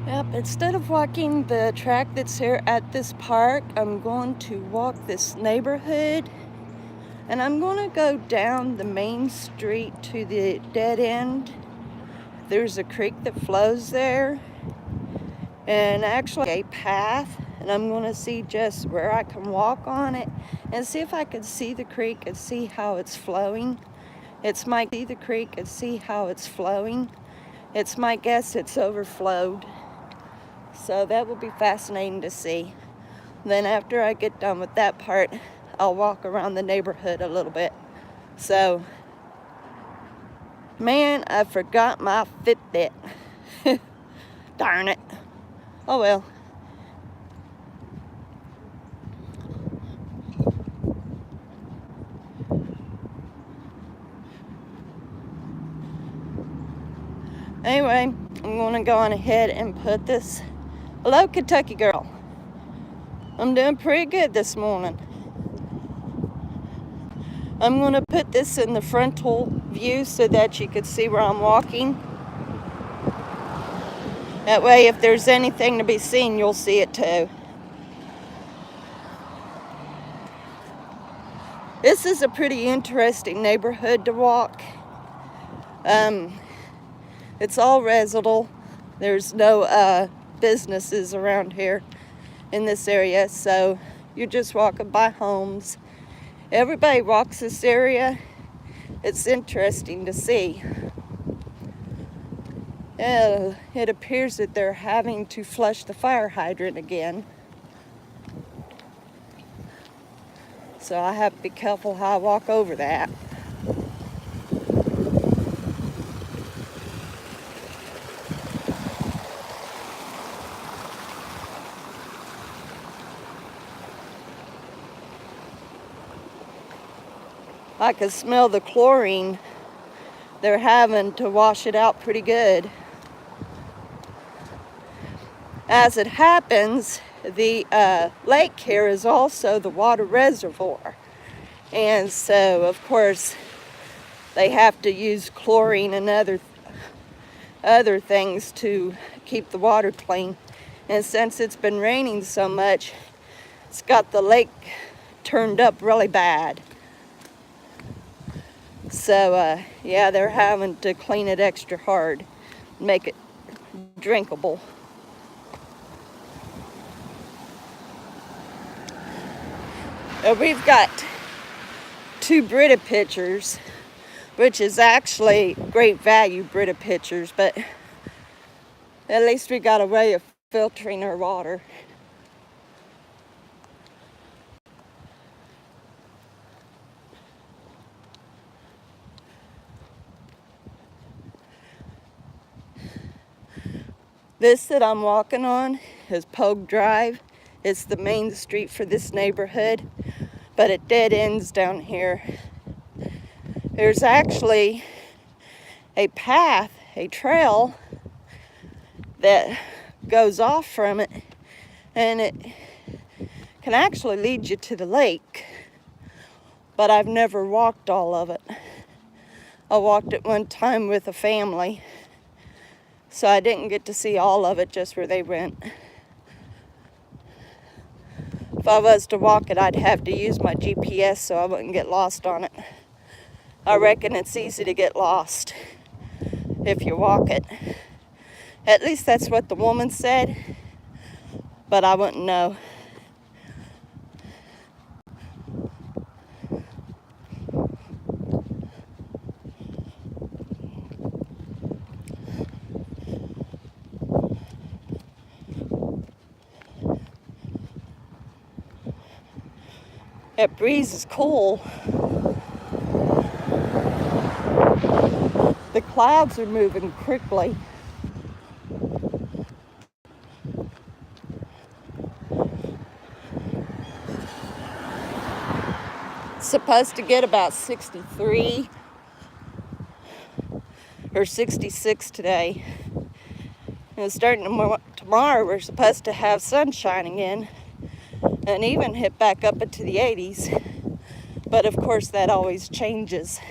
Yep, instead of walking the track that's here at this park, I'm going to walk this neighborhood, and I'm going to go down the main street to the dead end. There's a creek that flows there, and actually a path, and I'm going to see just where I can walk on it and see if I can see the creek and see how it's flowing. It's my guess it's overflowed. So that will be fascinating to see. Then after I get done with that part, I'll walk around the neighborhood a little bit. So, man, I forgot my Fitbit. Darn it. Oh well. Anyway, I'm going to go on ahead and put this. Hello, Kentucky girl. I'm doing pretty good this morning. I'm going to put this in the frontal view so that you can see where I'm walking. That way, if there's anything to be seen, you'll see it too. This is a pretty interesting neighborhood to walk. It's all residential. There's no businesses around here in this area, so you're just walking by homes. Everybody walks this area. It's interesting to see. It appears that they're having to flush the fire hydrant again. So I have to be careful how I walk over that. I can smell the chlorine. They're having to wash it out pretty good. As it happens, the lake here is also the water reservoir. And so, of course, they have to use chlorine and other things to keep the water clean. And since it's been raining so much, it's got the lake turned up really bad. So, yeah, they're having to clean it extra hard, make it drinkable. We've got 2 Brita pitchers, which is actually great value, Brita pitchers, but at least we got a way of filtering our water. This that I'm walking on is Pogue Drive. It's the main street for this neighborhood, but it dead ends down here. There's actually a path, a trail that goes off from it, and it can actually lead you to the lake, but I've never walked all of it. I walked it one time with a family, so I didn't get to see all of it, just where they went. If I was to walk it, I'd have to use my GPS so I wouldn't get lost on it. I reckon it's easy to get lost if you walk it. At least that's what the woman said, but I wouldn't know. That breeze is cool. The clouds are moving quickly. It's supposed to get about 63 or 66 today. And starting tomorrow, we're supposed to have sun shining in and even hit back up into the 80s. But of course, that always changes.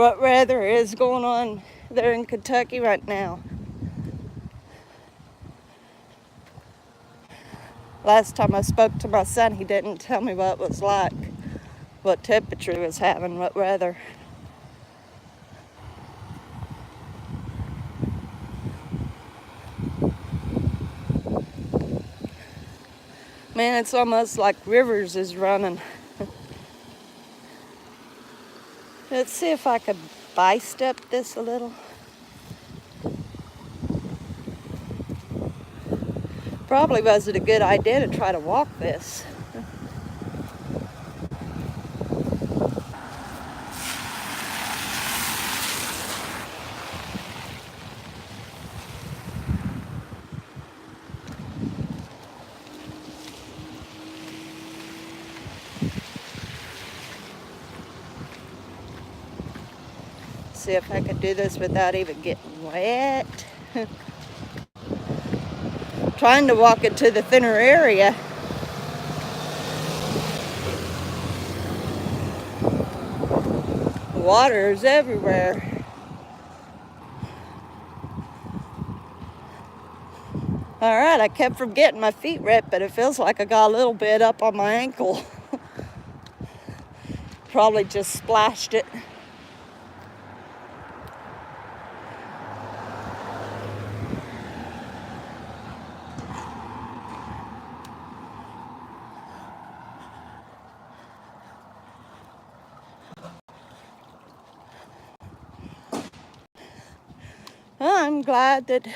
what weather is going on there in Kentucky right now. Last time I spoke to my son, he didn't tell me what it was like, what temperature he was having, what weather. Man, it's almost like rivers is running. Let's see if I could bi-step this a little. Probably wasn't a good idea to try to walk this. See if I could do this without even getting wet. Trying to walk into the thinner area. Water is everywhere. All right, I kept from getting my feet wet, but it feels like I got a little bit up on my ankle. Probably just splashed it. I'm glad that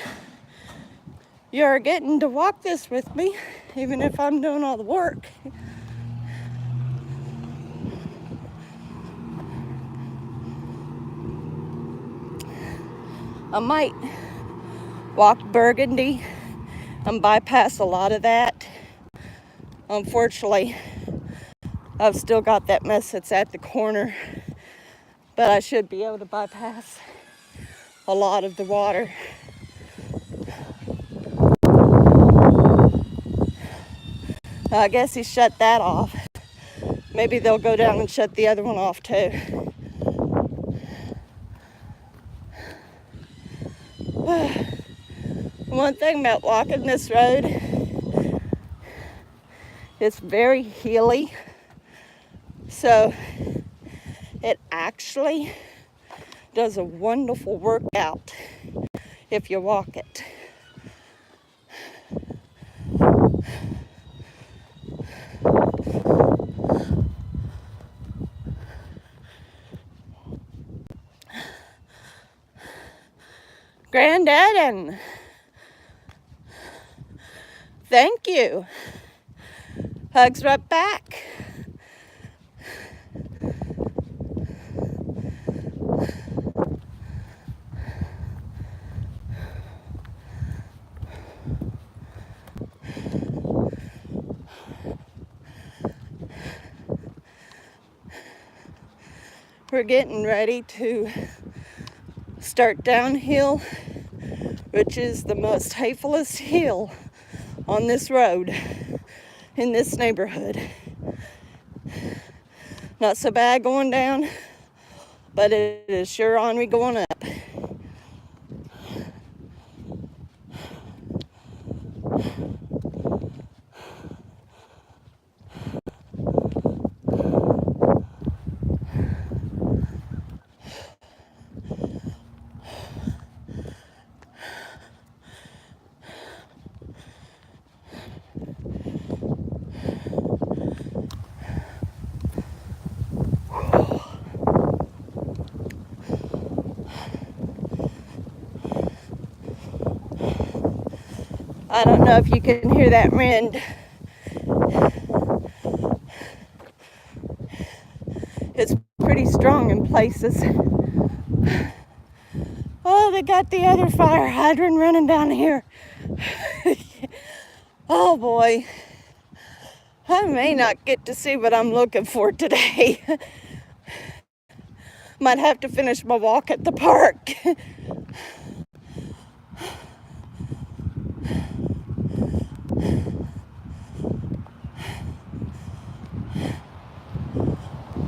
you're getting to walk this with me, even if I'm doing all the work. I might walk Burgundy and bypass a lot of that. Unfortunately, I've still got that mess that's at the corner, but I should be able to bypass a lot of the water. I guess he shut that off. Maybe they'll go down and shut the other one off too. One thing about walking this road, it's very hilly, so it actually does a wonderful workout if you walk it. Granddad, thank you. Hugs right back. We're getting ready to start downhill, which is the most hatefulest hill on this road in this neighborhood. Not so bad going down, but it is sure on me going up. I don't know if you can hear that wind. It's pretty strong in places. Oh, they got the other fire hydrant running down here. Oh boy. I may not get to see what I'm looking for today. Might have to finish my walk at the park.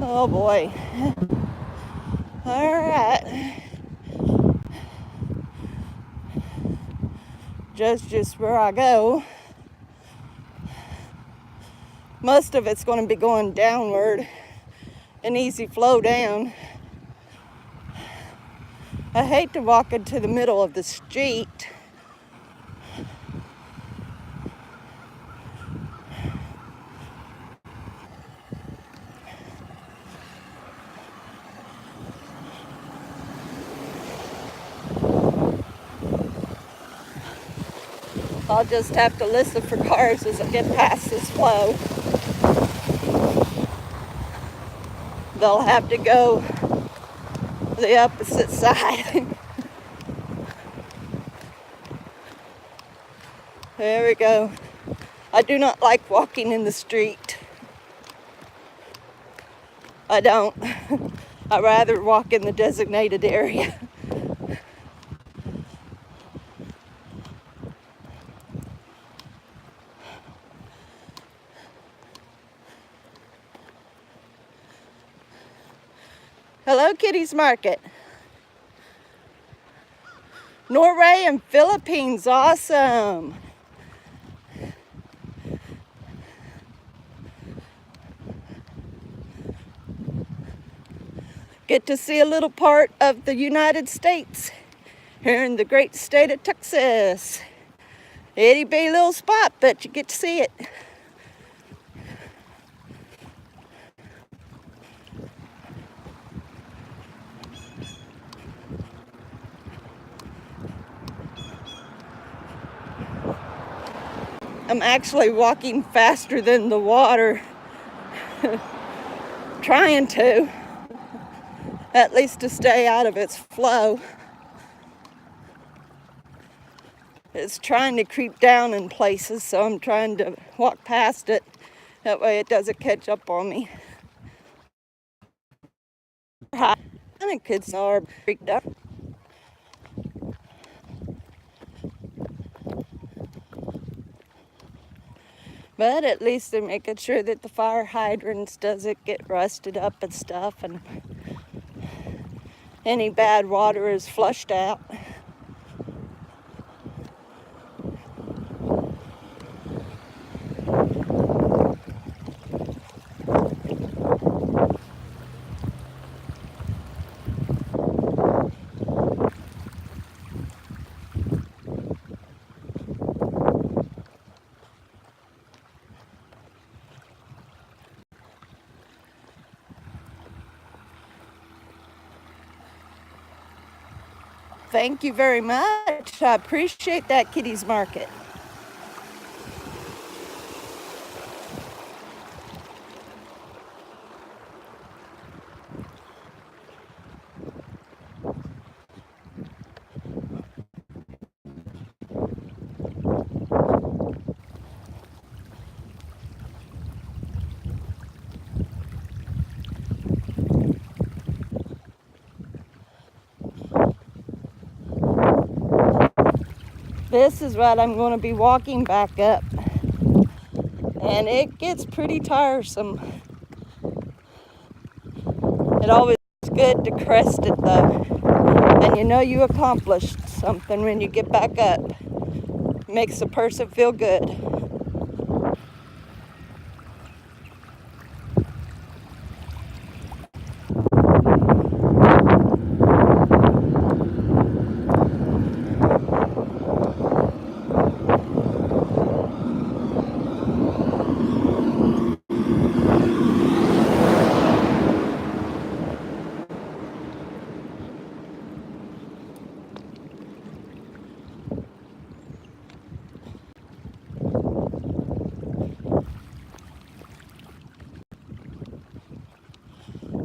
Oh boy. All right. Just where I go. Most of it's going to be going downward, an easy flow down. I hate to walk into the middle of the street. I'll just have to listen for cars as I get past this flow. They'll have to go the opposite side. There we go. I do not like walking in the street. I don't. I'd rather walk in the designated area. Hello, Kitty's Market. Norway and Philippines, awesome. Get to see a little part of the United States here in the great state of Texas. Itty bitty little spot, but you get to see it. I'm actually walking faster than the water. Trying to, at least to stay out of its flow. It's trying to creep down in places, so I'm trying to walk past it. That way it doesn't catch up on me. I think kids are freaked out. But at least they're making sure that the fire hydrants doesn't get rusted up and stuff, and any bad water is flushed out. Thank you very much. I appreciate that, Kitty's Market. This is what I'm going to be walking back up. And it gets pretty tiresome. It always is good to crest it though. And you know you accomplished something when you get back up. Makes a person feel good.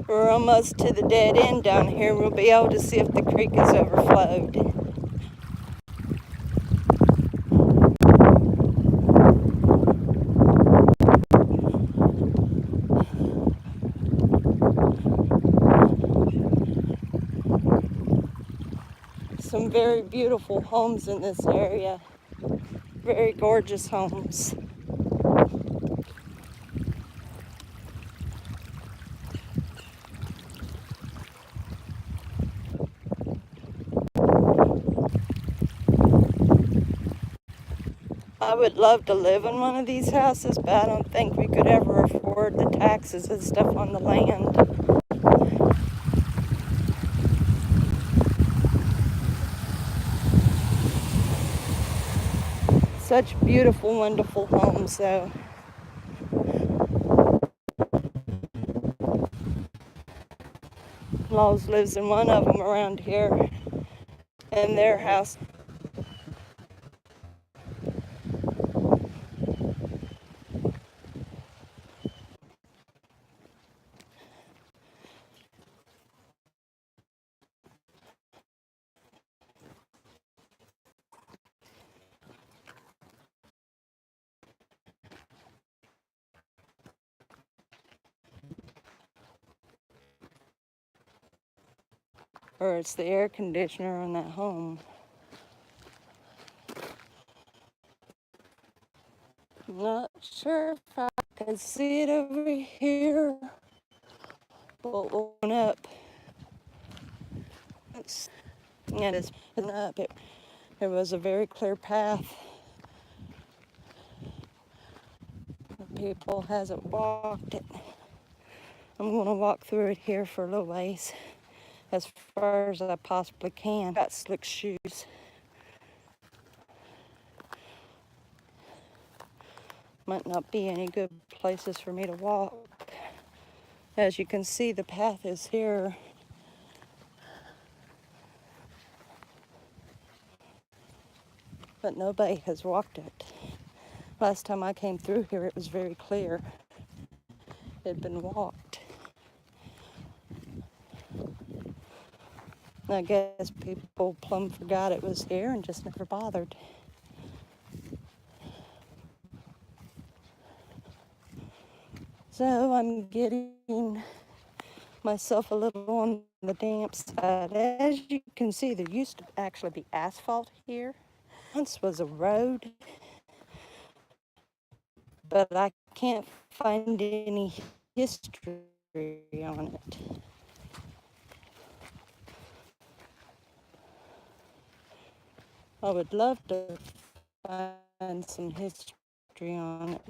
We're almost to the dead end down here. We'll be able to see if the creek is overflowed. Some very beautiful homes in this area. Very gorgeous homes. I would love to live in one of these houses, but I don't think we could ever afford the taxes and stuff on the land. Such beautiful, wonderful homes, though. Laws lives in one of them around here, and their house. Or it's the air conditioner in that home. Not sure if I can see it over here. But we'll open up. And it's up. There was a very clear path. People hasn't walked it. I'm going to walk through it here for a little ways, as far as I possibly can. Got slick shoes. Might not be any good places for me to walk. As you can see, the path is here. But nobody has walked it. Last time I came through here, it was very clear. It had been walked. I guess people plumb forgot it was here and just never bothered. So I'm getting myself a little on the damp side. As you can see, there used to actually be asphalt here. Once was a road, but I can't find any history on it. I would love to find some history on it,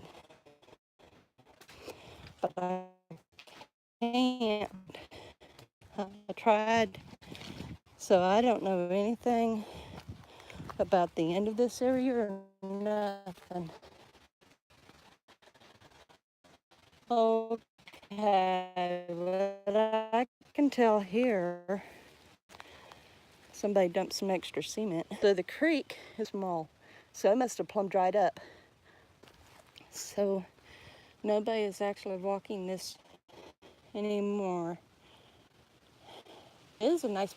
but I can't. I tried, so I don't know anything about the end of this area or nothing. Okay, but I can tell here somebody dumped some extra cement. So the creek is small, so it must have plumb dried up. So nobody is actually walking this anymore. It is a nice,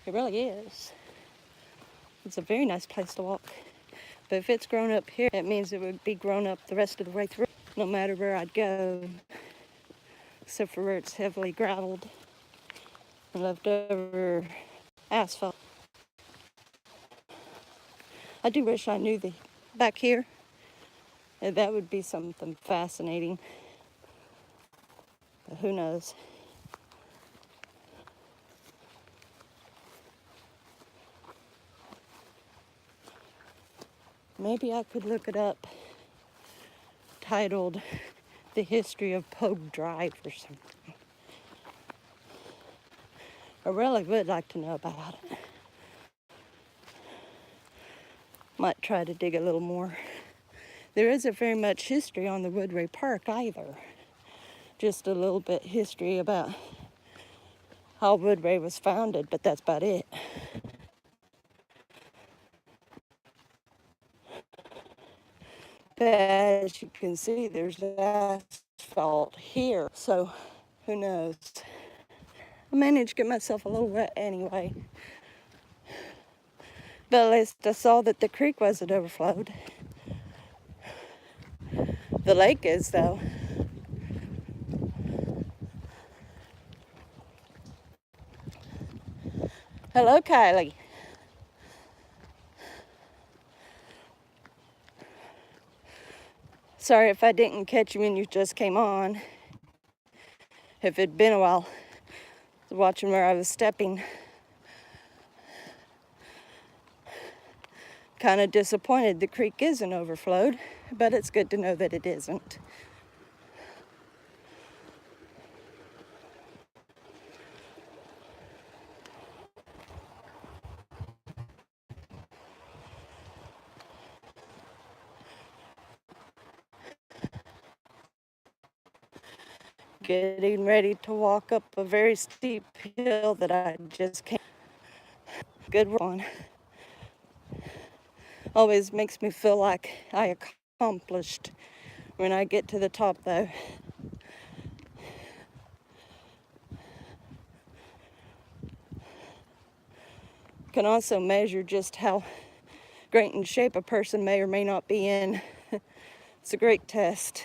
it really is. It's a very nice place to walk. But if it's grown up here, it means it would be grown up the rest of the way through, no matter where I'd go, except for where it's heavily graveled and left over asphalt. I do wish I knew the back here. That would be something fascinating. But who knows? Maybe I could look it up, titled The History of Pogue Drive or something. I really would like to know about it. Might try to dig a little more. There isn't very much history on the Woodwray Park either. Just a little bit history about how Woodwray was founded, but that's about it. But as you can see, there's asphalt here, so who knows? I managed to get myself a little wet anyway. But at least I saw that the creek wasn't overflowed. The lake is, though. Hello, Kylie. Sorry if I didn't catch you when you just came on. If it'd been a while, I was watching where I was stepping. Kind of disappointed the creek isn't overflowed, but it's good to know that it isn't. Getting ready to walk up a very steep hill that I just came. Good one. Always makes me feel like I accomplished when I get to the top, though. Can also measure just how great in shape a person may or may not be in. It's a great test.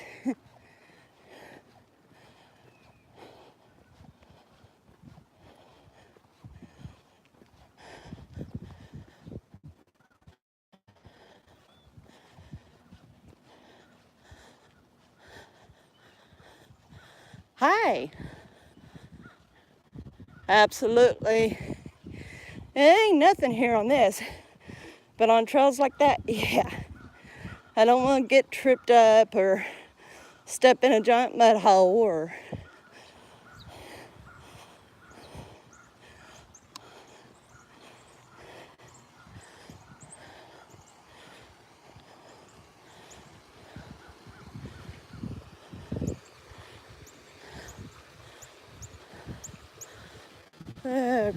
Hi. Absolutely. There ain't nothing here on this. But on trails like that, yeah. I don't want to get tripped up or step in a giant mud hole or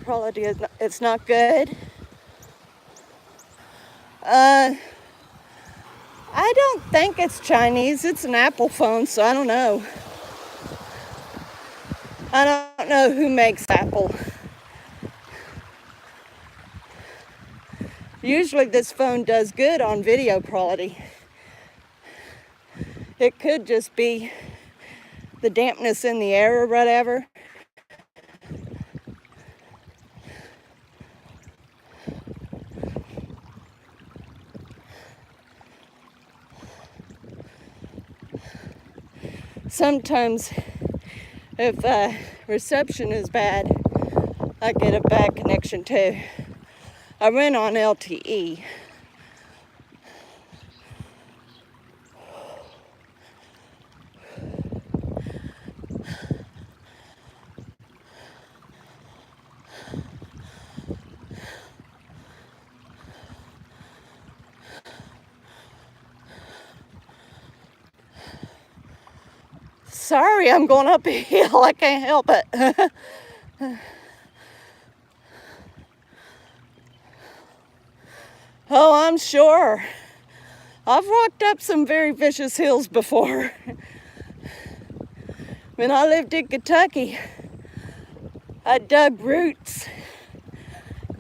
quality is not, it's not good. I don't think it's Chinese. It's an Apple phone, so I don't know. I don't know who makes Apple. Usually this phone does good on video quality. It could just be the dampness in the air or whatever. Sometimes if reception is bad, I get a bad connection too. I run on LTE. Sorry, I'm going up a hill. I can't help it. Oh, I'm sure. I've walked up some very vicious hills before. When I lived in Kentucky, I dug roots.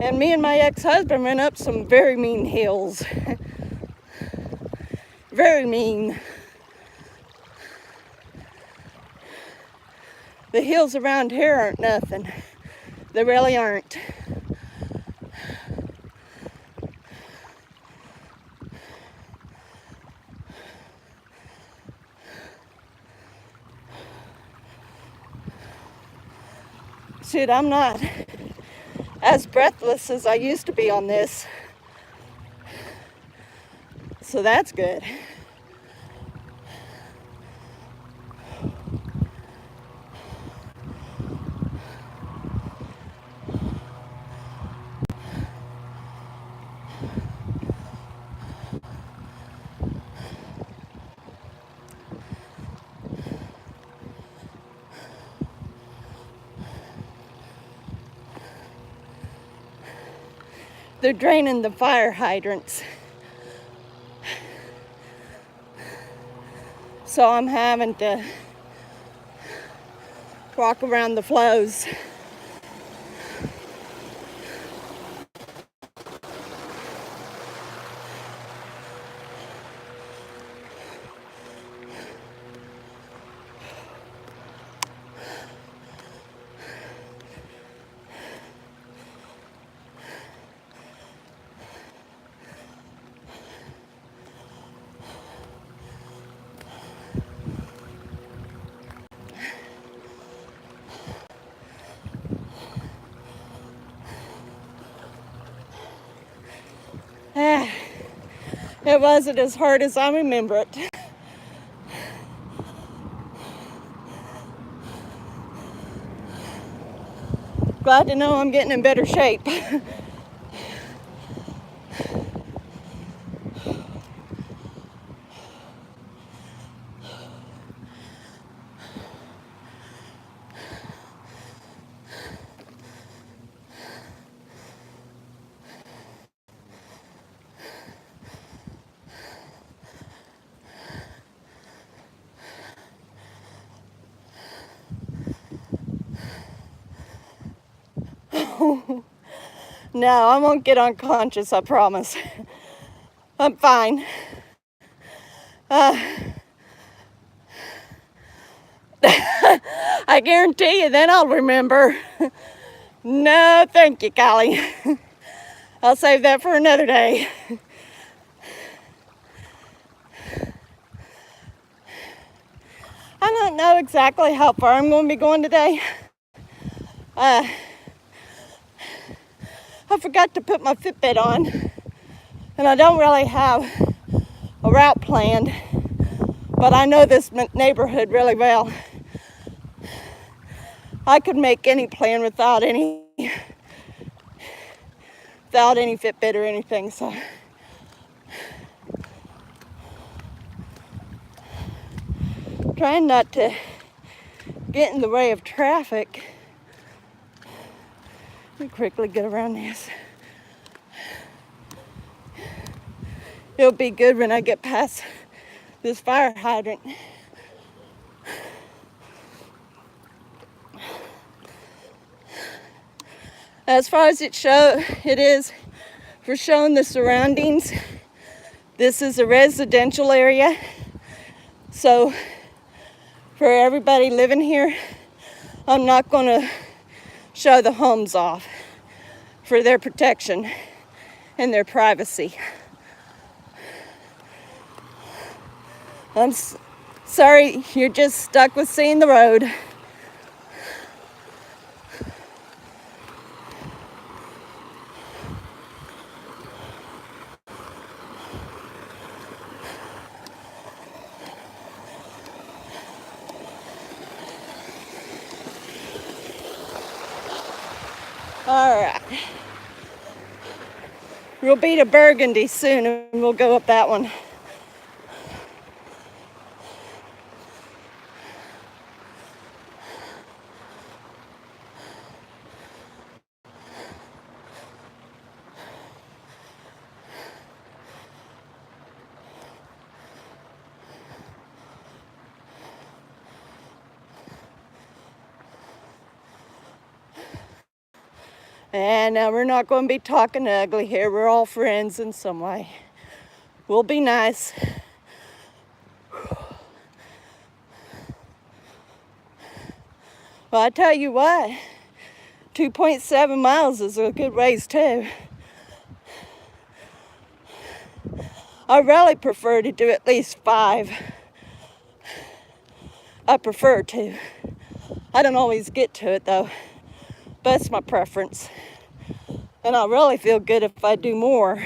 And me and my ex-husband went up some very mean hills. Very mean. The hills around here aren't nothing. They really aren't. Shoot, I'm not as breathless as I used to be on this. So that's good. They're draining the fire hydrants. So I'm having to walk around the flows. It wasn't as hard as I remember it. Glad to know I'm getting in better shape. No, I won't get unconscious, I promise. I'm fine. I guarantee you then I'll remember. No, thank you, Callie. I'll save that for another day. I don't know exactly how far I'm going to be going today. I forgot to put my Fitbit on, and I don't really have a route planned, but I know this neighborhood really well. I could make any plan without any Fitbit or anything, so. Trying not to get in the way of traffic. Let me quickly get around this. It'll be good when I get past this fire hydrant. As far as it is for showing the surroundings, this is a residential area. So for everybody living here, I'm not going to show the homes off for their protection and their privacy. I'm sorry, you're just stuck with seeing the road. All right. We'll be to Burgundy soon and we'll go up that one. And we're not going to be talking ugly here. We're all friends in some way. We'll be nice. Well, I tell you what, 2.7 miles is a good ways too. I really prefer to do at least 5. I prefer to. I don't always get to it though. That's my preference. And I really feel good if I do more.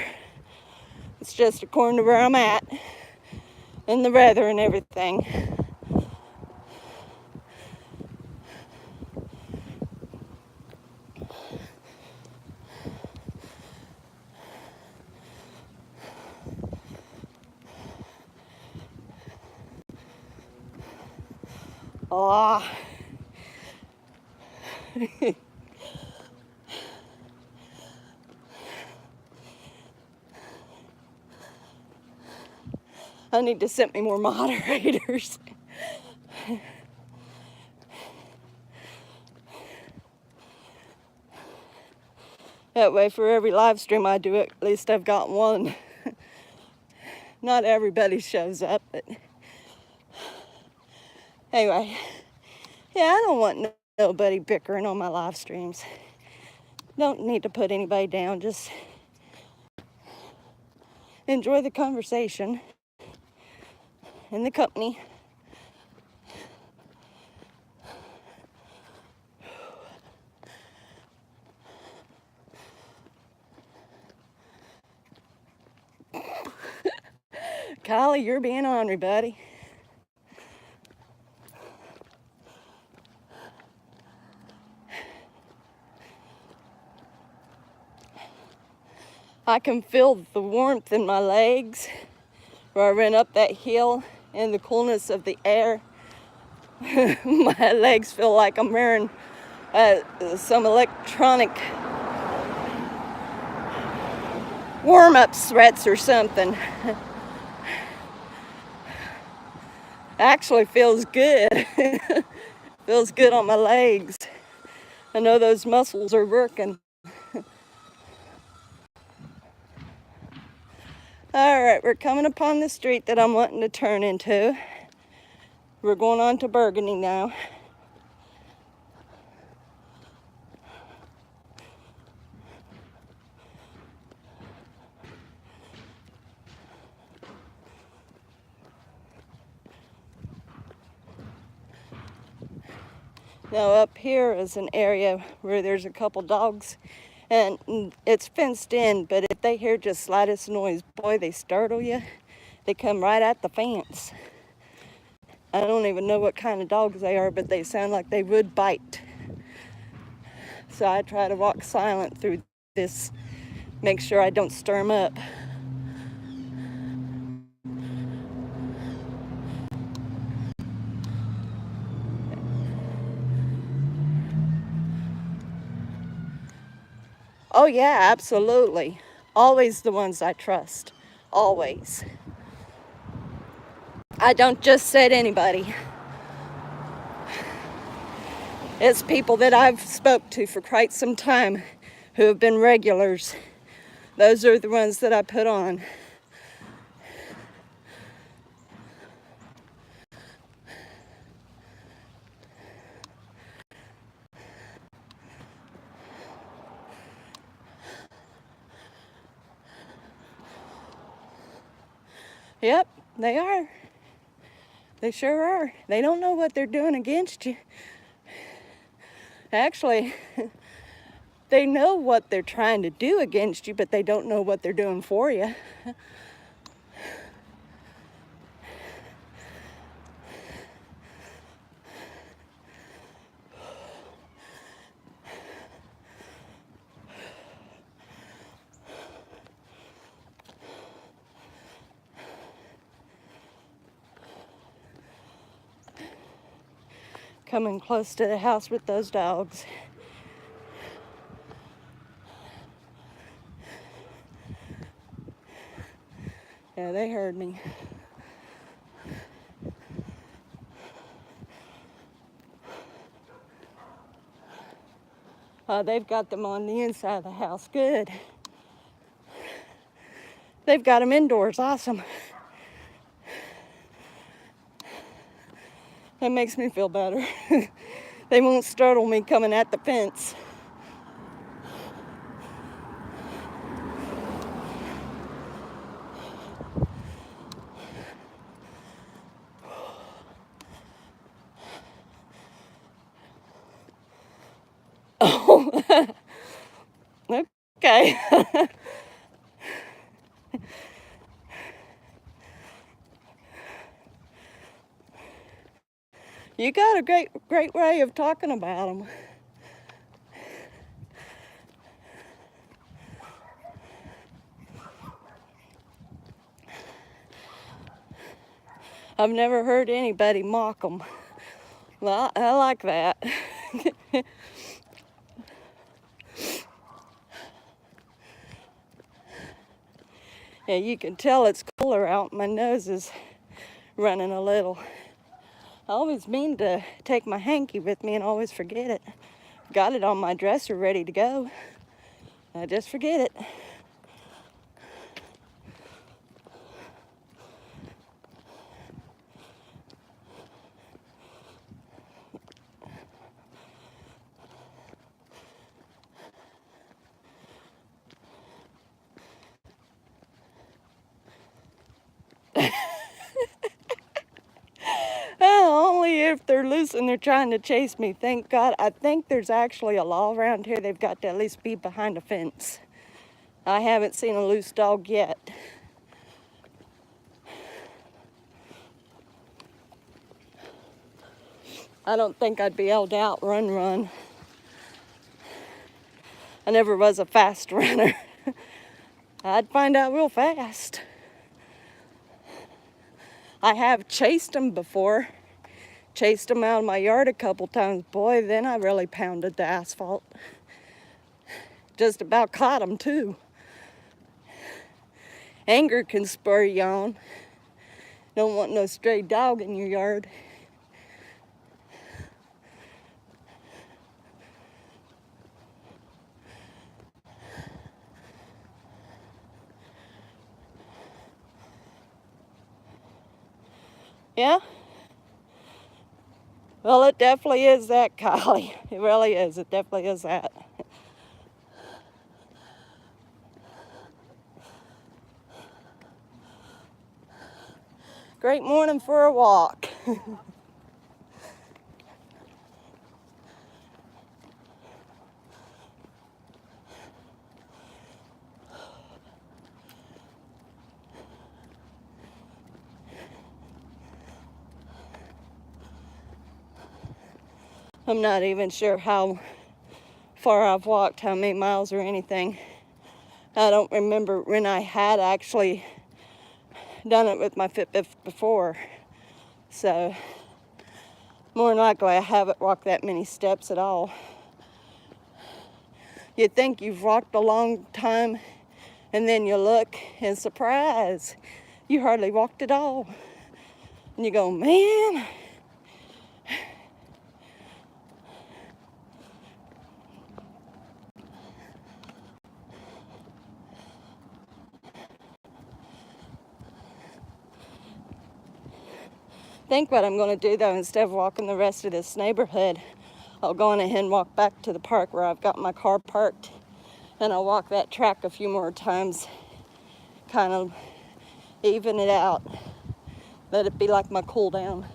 It's just according to where I'm at and the weather and everything. Oh. I need to send me more moderators. That way for every live stream I do, at least I've got one. Not everybody shows up, but anyway. Yeah, I don't want nobody bickering on my live streams. Don't need to put anybody down, just enjoy the conversation and the company. Holly, you're being ornery, buddy. I can feel the warmth in my legs where I ran up that hill and the coolness of the air. My legs feel like I'm wearing some electronic warm-up sweats or something. Actually feels good. Feels good on my legs. I know those muscles are working. All right, we're coming upon the street that I'm wanting to turn into. We're going on to Burgundy now. Now up here is an area where there's a couple dogs and it's fenced in, but if they hear just slightest noise, boy, they startle you. They come right at the fence. I don't even know what kind of dogs they are, but they sound like they would bite. So I try to walk silent through this, make sure I don't stir them up. Oh yeah, absolutely. Always the ones I trust. Always. I don't just set anybody. It's people that I've spoke to for quite some time who have been regulars. Those are the ones that I put on. Yep, they are. They sure are. They don't know what they're doing against you. Actually, they know what they're trying to do against you, but they don't know what they're doing for you. Coming close to the house with those dogs. Yeah, they heard me. They've got them on the inside of the house. Good. They've got them indoors. Awesome. That makes me feel better. They won't startle me coming at the fence. Oh, okay. You got a great way of talking about them. I've never heard anybody mock them. Well, I like that. Yeah, you can tell it's cooler out. My nose is running a little. I always mean to take my hanky with me and always forget it. Got it on my dresser ready to go. I just forget it. Only if they're loose and they're trying to chase me. Thank God. I think there's actually a law around here. They've got to at least be behind a fence. I haven't seen a loose dog yet. I don't think I'd be able to run. I never was a fast runner. I'd find out real fast. I have chased them before. Chased them out of my yard a couple times. Boy, then I really pounded the asphalt. Just about caught them too. Anger can spur you on. Don't want no stray dog in your yard. Yeah? Well, it definitely is that, Kylie. It really is. It definitely is that. Great morning for a walk. I'm not even sure how far I've walked, how many miles or anything. I don't remember when I had actually done it with my Fitbit before. So, more than likely I haven't walked that many steps at all. You'd think you've walked a long time, and then you look and surprise, you hardly walked at all. And you go, man. I think what I'm going to do though, instead of walking the rest of this neighborhood, I'll go on ahead and walk back to the park where I've got my car parked, and I'll walk that track a few more times, kind of even it out, let it be like my cool down.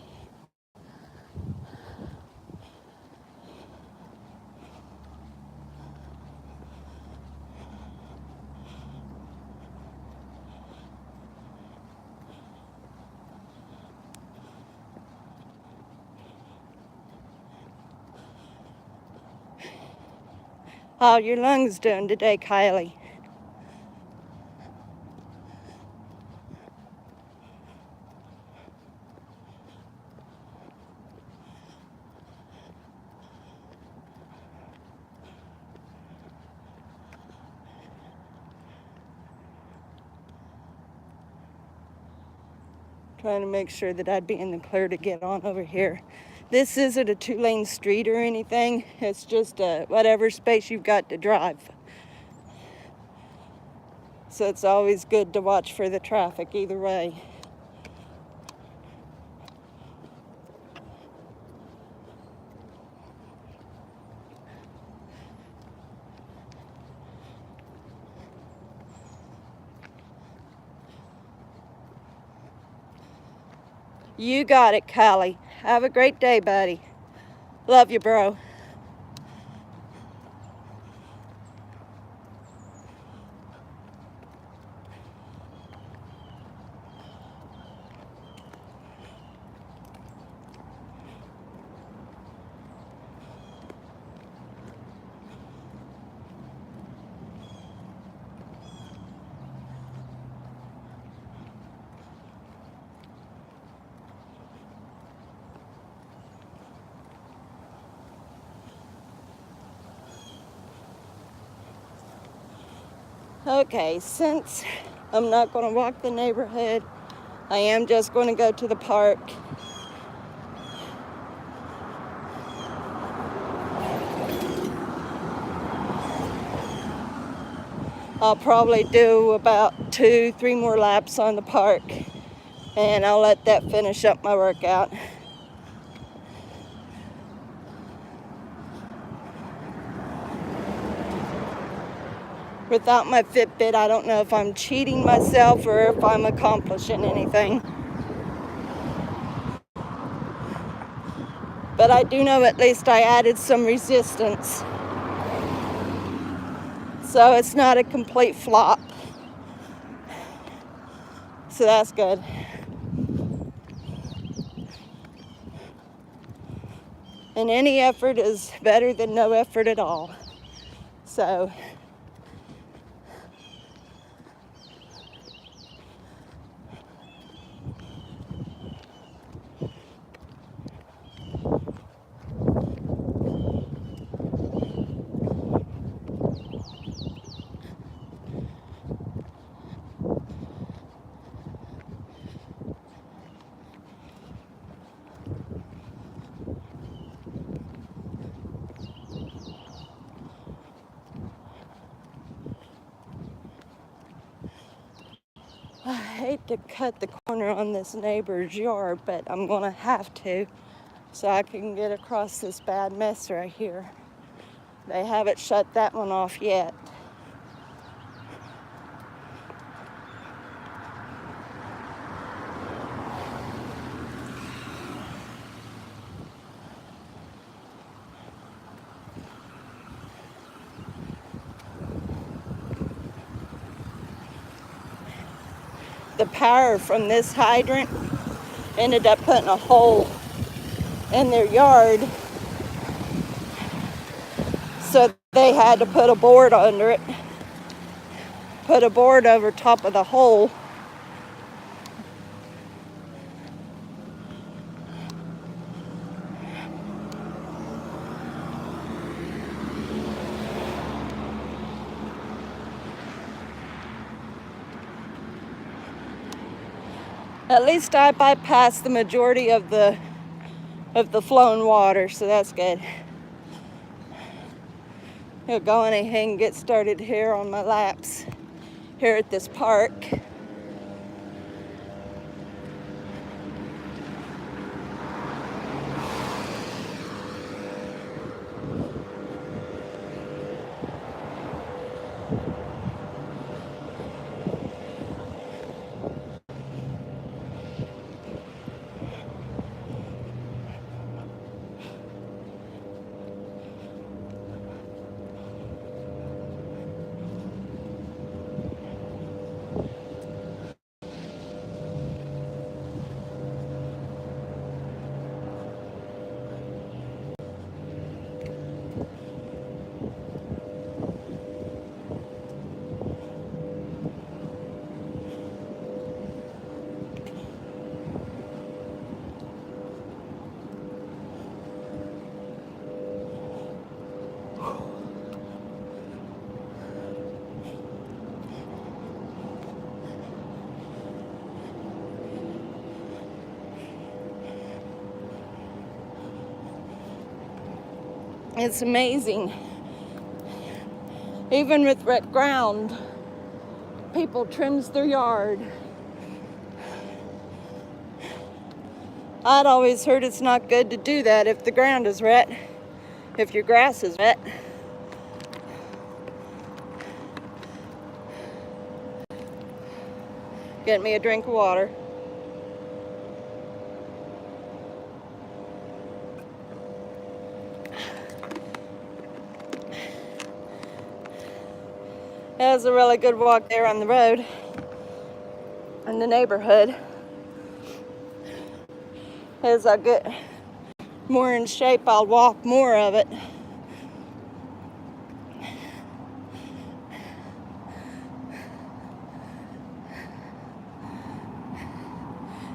How are your lungs doing today, Kylie? Trying to make sure that I'd be in the clear to get on over here. This isn't a 2-lane street or anything. It's just whatever space you've got to drive. So it's always good to watch for the traffic either way. You got it, Kylie. Have a great day, buddy. Love you, bro. Okay, since I'm not going to walk the neighborhood, I am just going to go to the park. I'll probably do about 2-3 more laps on the park, and I'll let that finish up my workout. Without my Fitbit, I don't know if I'm cheating myself or if I'm accomplishing anything. But I do know at least I added some resistance. So it's not a complete flop. So that's good. And any effort is better than no effort at all. So I hate to cut the corner on this neighbor's yard, but I'm gonna have to so I can get across this bad mess right here. They haven't shut that one off yet. The power from this hydrant ended up putting a hole in their yard, so they had to put a board under it, put a board over top of the hole. At least I bypassed the majority of the flowing water, so that's good. I'll go on ahead and get started here on my laps here at this park. It's amazing. Even with wet ground, people trims their yard. I'd always heard it's not good to do that if the ground is wet, if your grass is wet. Get me a drink of water. That was a really good walk there on the road in the neighborhood. As I get more in shape, I'll walk more of it.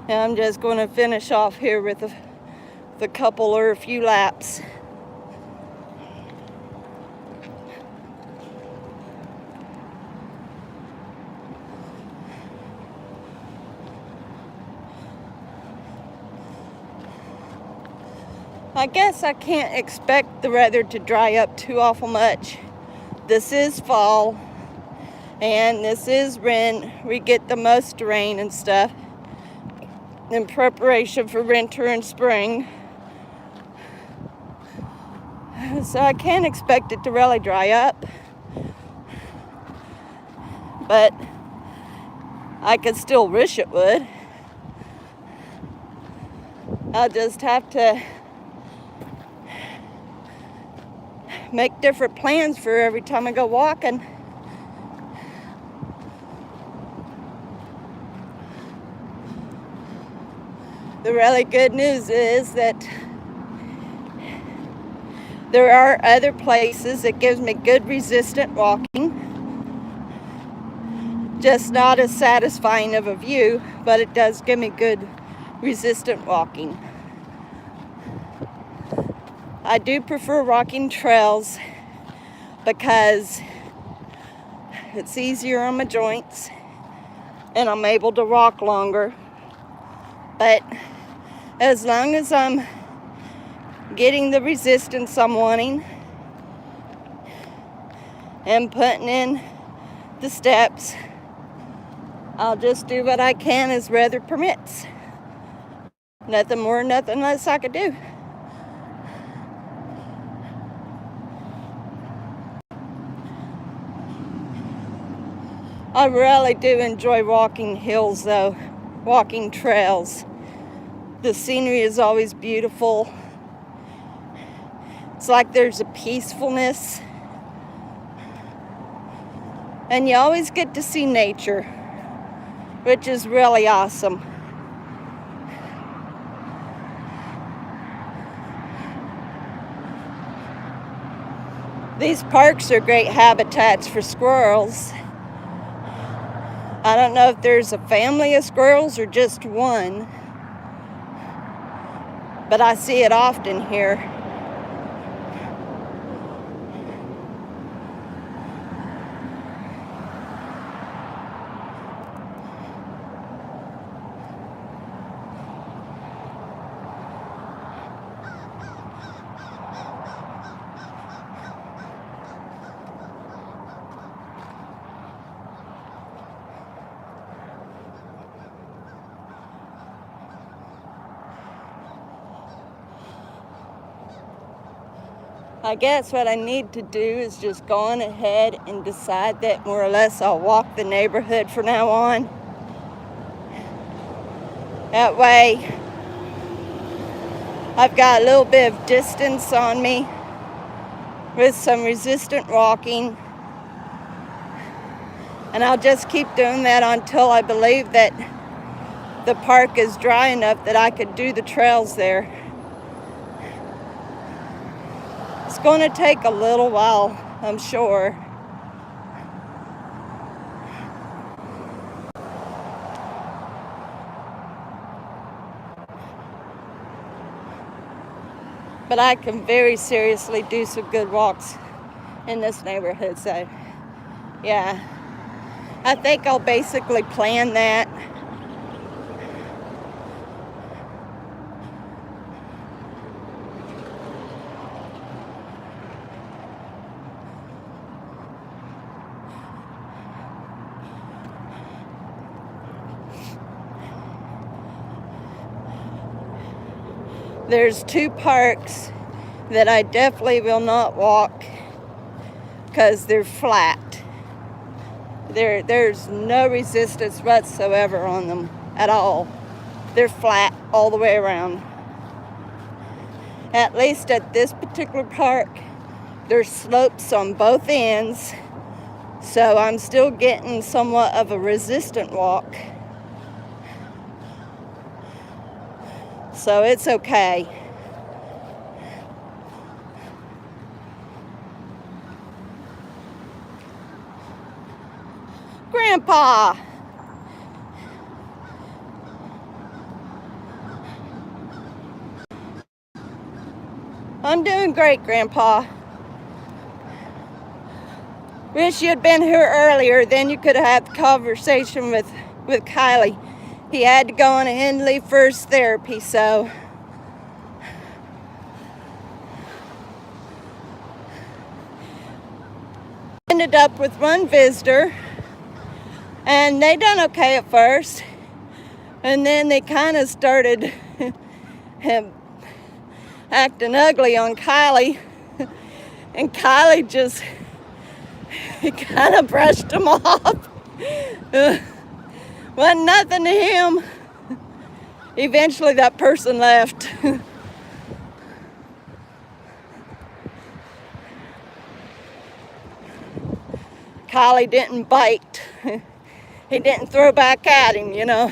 And I'm just going to finish off here with a couple or a few laps. I guess I can't expect the weather to dry up too awful much. This is fall, and this is when we get the most rain and stuff in preparation for winter and spring. So I can't expect it to really dry up, but I could still wish it would. I'll just have to make different plans for every time I go walking. The really good news is that There are other places that gives me good resistant walking. Just not as satisfying of a view, but it does give me good resistant walking. I do prefer walking trails because it's easier on my joints and I'm able to walk longer. But as long as I'm getting the resistance I'm wanting and putting in the steps, I'll just do what I can as weather permits. Nothing more, nothing less I could do. I really do enjoy walking hills though, walking trails. The scenery is always beautiful. It's like there's a peacefulness. And you always get to see nature, which is really awesome. These parks are great habitats for squirrels. I don't know if there's a family of squirrels or just one, but I see it often here. I guess what I need to do is just go on ahead and decide that more or less I'll walk the neighborhood from now on. That way, I've got a little bit of distance on me with some resistant walking. And I'll just keep doing that until I believe that the park is dry enough that I could do the trails there. It's going to take a little while, I'm sure. But I can very seriously do some good walks in this neighborhood, so yeah. I think I'll basically plan that. There's two parks that I definitely will not walk because they're flat. There's no resistance whatsoever on them at all. They're flat all the way around. At least at this particular park, there's slopes on both ends, so I'm still getting somewhat of a resistant walk. So it's okay. Grandpa! I'm doing great, Grandpa. Wish you'd been here earlier, then you could have had the conversation with Kylie. He had to go on ahead and leave for his therapy, so. Ended up with one visitor, and they done okay at first. And then they kind of started acting ugly on Kylie. And Kylie just kind of brushed them off. Wasn't nothing to him. Eventually that person left. Kylie didn't bite. He didn't throw back at him, you know.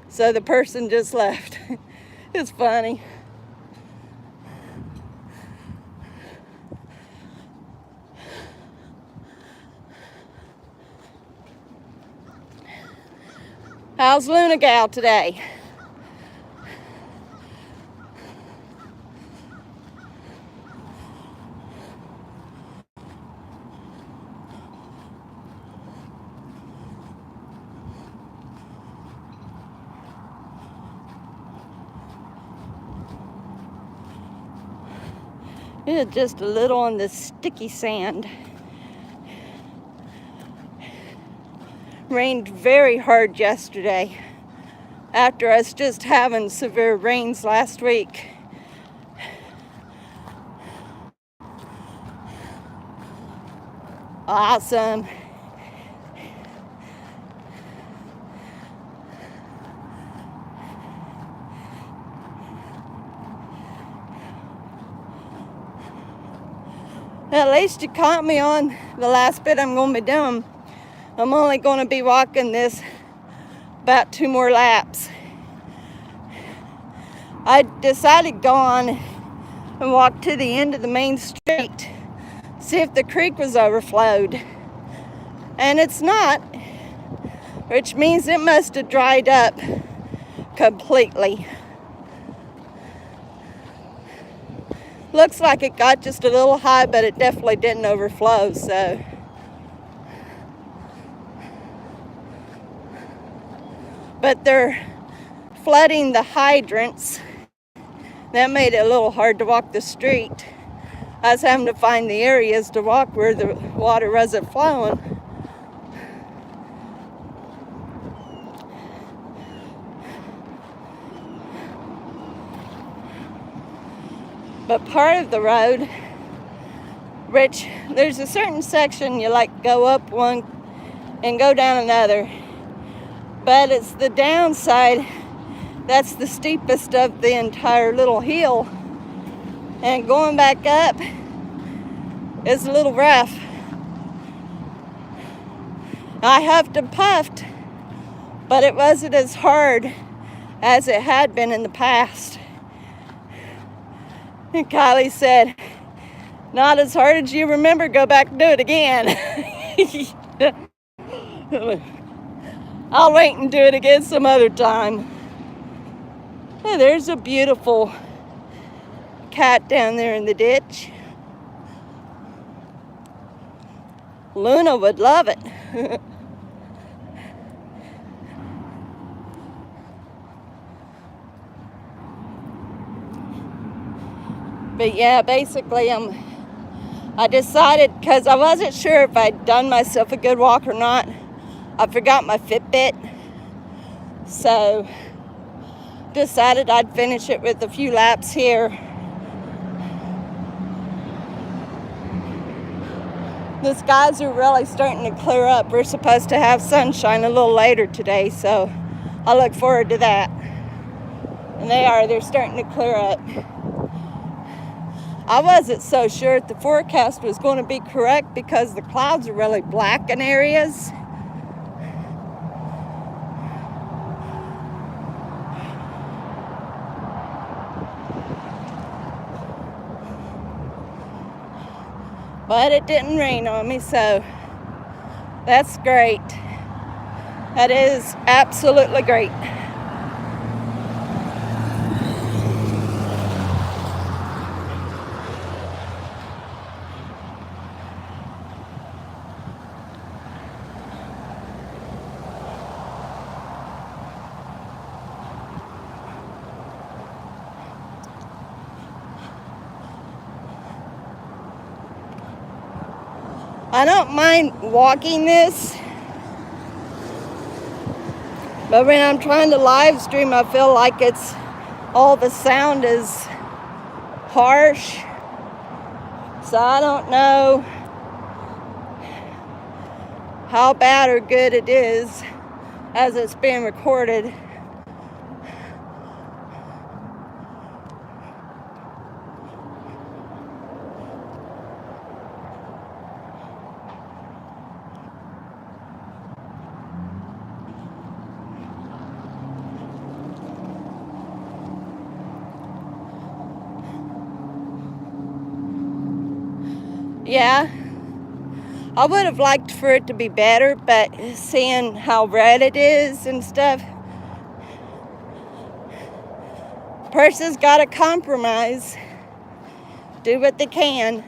So the person just left. It's funny. How's Luna Gal today? It's just a little on the sticky sand. Rained very hard yesterday after us just having severe rains last week. Awesome. At least you caught me on the last bit I'm going to be doing. I'm only going to be walking this about 2 more laps. I decided to go on and walk to the end of the main street, see if the creek was overflowed. And it's not, which means it must have dried up completely. Looks like it got just a little high, but it definitely didn't overflow, so. But they're flooding the hydrants. That made it a little hard to walk the street. I was having to find the areas to walk where the water wasn't flowing. But part of the road, which there's a certain section you like go up one and go down another. But it's the downside that's the steepest of the entire little hill. And going back up is a little rough. I huffed and puffed, but it wasn't as hard as it had been in the past. And Kylie said, not as hard as you remember, go back and do it again. I'll wait and do it again some other time. Hey, there's a beautiful cat down there in the ditch. Luna would love it. But yeah, basically I decided, because I wasn't sure if I'd done myself a good walk or not. I forgot my Fitbit. So decided I'd finish it with a few laps here. The skies are really starting to clear up. We're supposed to have sunshine a little later today, so I look forward to that. And they're starting to clear up. I wasn't so sure if the forecast was going to be correct because the clouds are really black in areas. But it didn't rain on me, so that's great. That is absolutely great. I don't mind walking this, but when I'm trying to live stream, I feel like all the sound is harsh. So I don't know how bad or good it is as it's being recorded. Yeah, I would have liked for it to be better, but seeing how red it is and stuff, person's got to compromise, do what they can.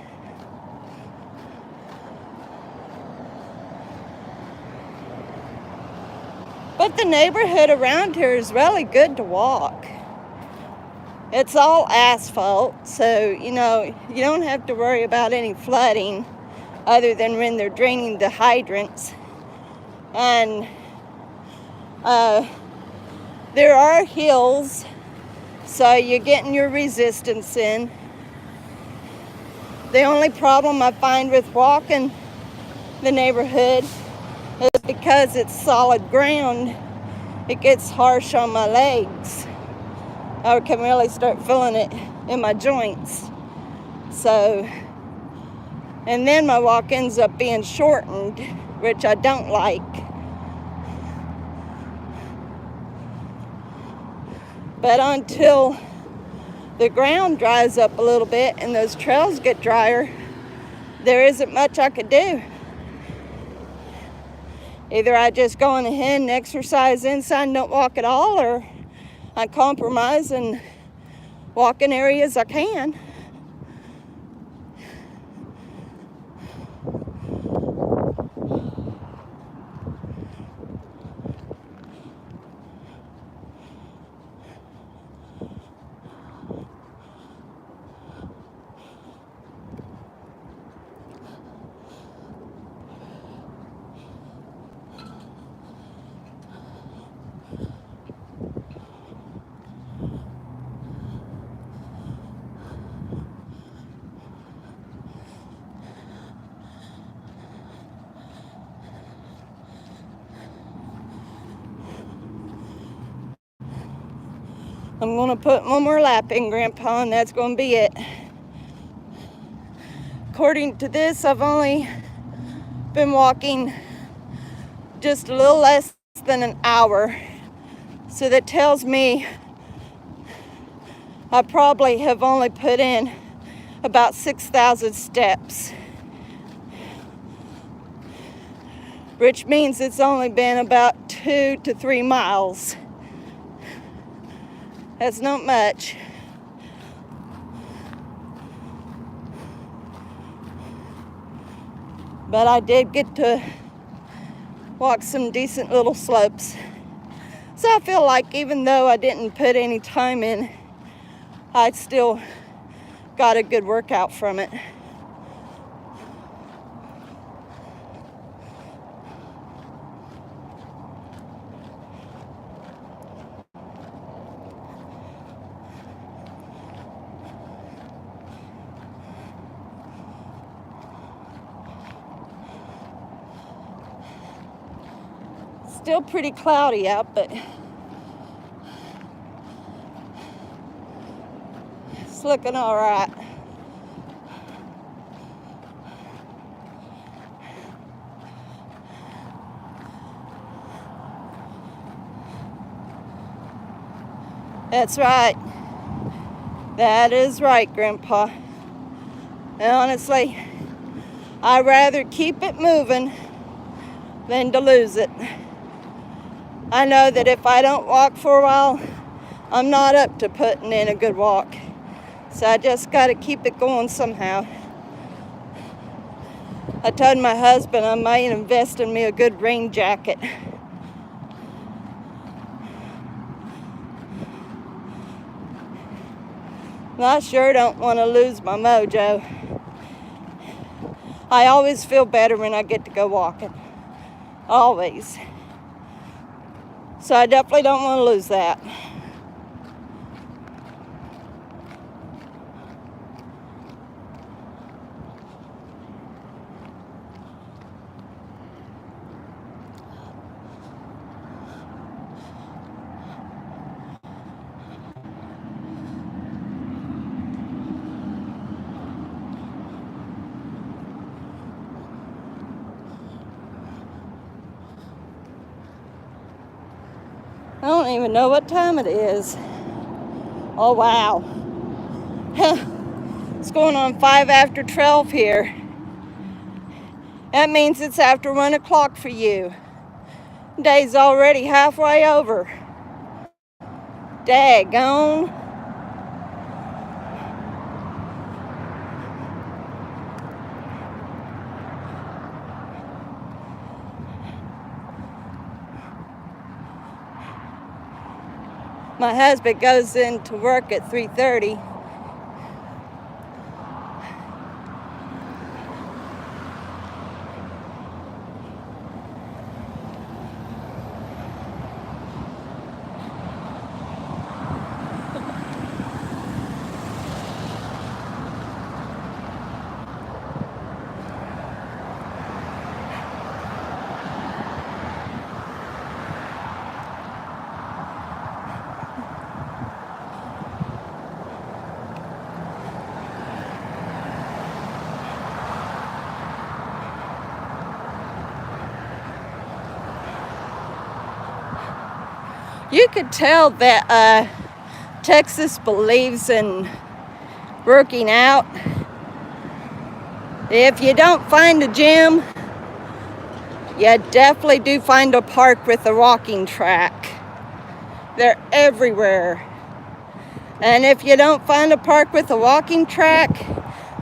But the neighborhood around here is really good to walk. It's all asphalt, so, you don't have to worry about any flooding other than when they're draining the hydrants. And there are hills, so you're getting your resistance in. The only problem I find with walking the neighborhood is because it's solid ground, it gets harsh on my legs. I can really start feeling it in my joints. So, and then my walk ends up being shortened, which I don't like. But until the ground dries up a little bit and those trails get drier, there isn't much I could do. Either I just go on ahead and exercise inside and don't walk at all, or I compromise and walk in areas I can. I'm going to put one more lap in, Grandpa, and that's going to be it. According to this, I've only been walking just a little less than an hour. So that tells me I probably have only put in about 6,000 steps, which means it's only been about 2 to 3 miles. That's not much. But I did get to walk some decent little slopes. So I feel like even though I didn't put any time in, I still got a good workout from it. Still pretty cloudy out, but it's looking all right. That's right. That is right, Grandpa. And honestly, I'd rather keep it moving than to lose it. I know that if I don't walk for a while, I'm not up to putting in a good walk. So I just got to keep it going somehow. I told my husband I might invest in me a good rain jacket. I sure don't want to lose my mojo. I always feel better when I get to go walking. Always. So I definitely don't want to lose that. I don't even know what time it is. Oh, wow. It's going on 5 after 12 here. That means it's after 1 o'clock for you. Day's already halfway over. Daggone. My husband goes into work at 3:30. You could tell that Texas believes in working out. If you don't find a gym, you definitely do find a park with a walking track. They're everywhere. And if you don't find a park with a walking track,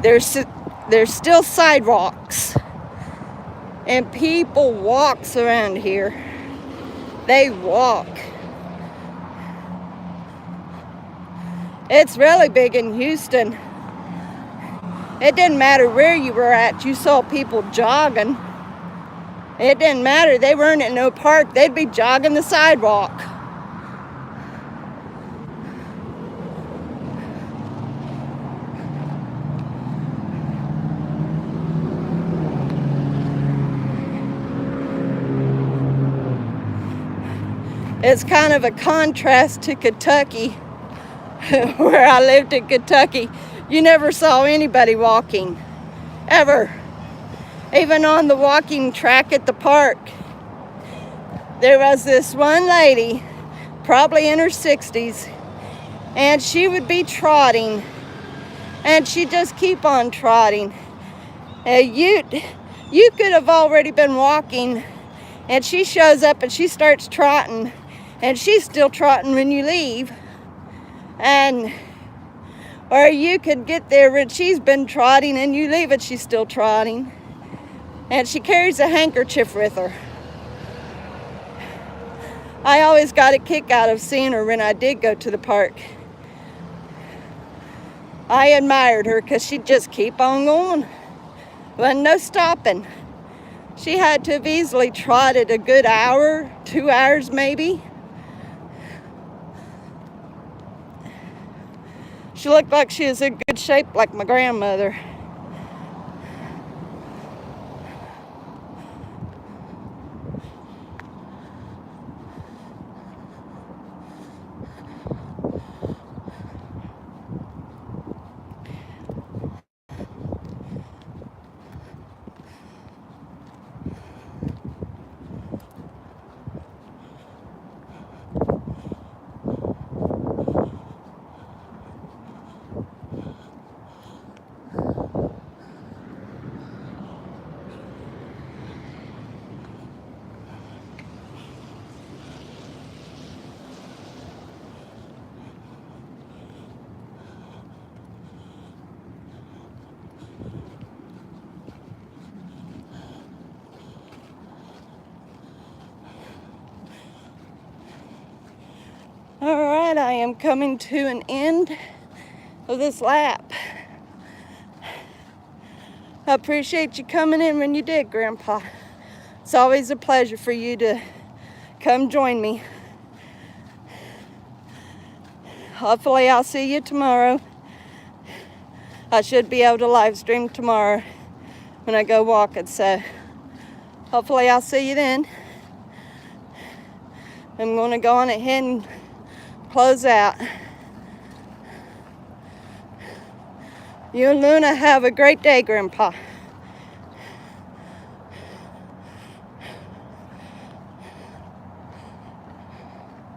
there's still sidewalks. And people walks around here. They walk. It's really big in Houston. It didn't matter where you were at, you saw people jogging. It didn't matter, they weren't in no park, they'd be jogging the sidewalk. It's kind of a contrast to Kentucky, where I lived in Kentucky. You never saw anybody walking, ever. Even on the walking track at the park, there was this one lady, probably in her 60s, and she would be trotting, and she'd just keep on trotting. You could have already been walking, and she shows up and she starts trotting, and she's still trotting when you leave. Or you could get there when she's been trotting and you leave and she's still trotting. And she carries a handkerchief with her. I always got a kick out of seeing her when I did go to the park. I admired her because she'd just keep on going. Wasn't no stopping. She had to have easily trotted a good hour, 2 hours maybe. She looked like she was in good shape, like my grandmother. All right, I am coming to an end of this lap. I appreciate you coming in when you did, Grandpa. It's always a pleasure for you to come join me. Hopefully I'll see you tomorrow. I should be able to live stream tomorrow when I go walking, so hopefully I'll see you then. I'm going to go on ahead and close out. You and Luna have a great day, Grandpa.